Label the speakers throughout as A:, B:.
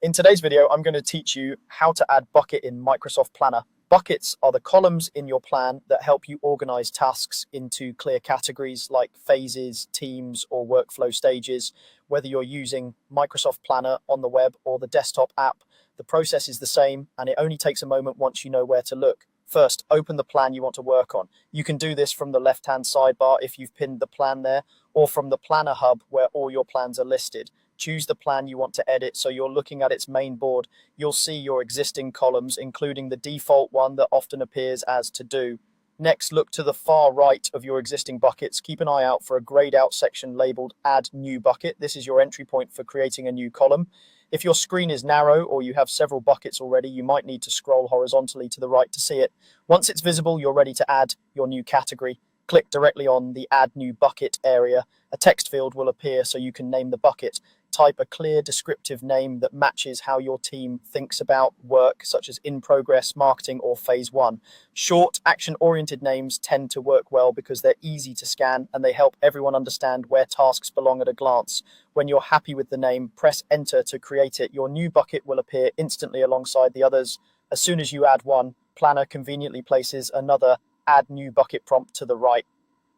A: In today's video, I'm going to teach you how to add bucket in Microsoft Planner. Buckets are the columns in your plan that help you organize tasks into clear categories like phases, teams, or workflow stages. Whether you're using Microsoft Planner on the web or the desktop app, the process is the same, and it only takes a moment once you know where to look. First, open the plan you want to work on. You can do this from the left-hand sidebar if you've pinned the plan there, or from the Planner Hub where all your plans are listed. Choose the plan you want to edit so you're looking at its main board. You'll see your existing columns, including the default one that often appears as to do. Next, look to the far right of your existing buckets. Keep an eye out for a grayed out section labeled Add New Bucket. This is your entry point for creating a new column. If your screen is narrow or you have several buckets already, you might need to scroll horizontally to the right to see it. Once it's visible, you're ready to add your new category. Click directly on the Add New Bucket area. A text field will appear so you can name the bucket. Type a clear descriptive name that matches how your team thinks about work, such as in progress, marketing, or phase one. Short, action-oriented names tend to work well because they're easy to scan and they help everyone understand where tasks belong at a glance. When you're happy with the name, press enter to create it. Your new bucket will appear instantly alongside the others. As soon as you add one, Planner conveniently places another Add New Bucket prompt to the right.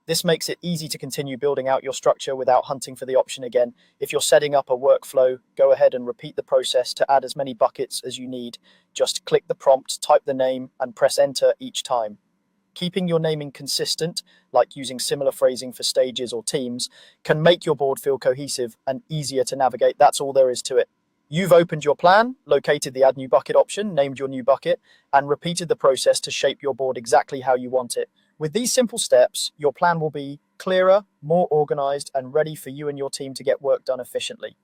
A: This makes it easy to continue building out your structure without hunting for the option again. If you're setting up a workflow, go ahead and repeat the process to add as many buckets as you need. Just click the prompt, type the name, and press enter each time. Keeping your naming consistent, like using similar phrasing for stages or teams, can make your board feel cohesive and easier to navigate. That's all there is to it. You've opened your plan, located the Add New Bucket option, named your new bucket, and repeated the process to shape your board exactly how you want it. With these simple steps, your plan will be clearer, more organized, and ready for you and your team to get work done efficiently.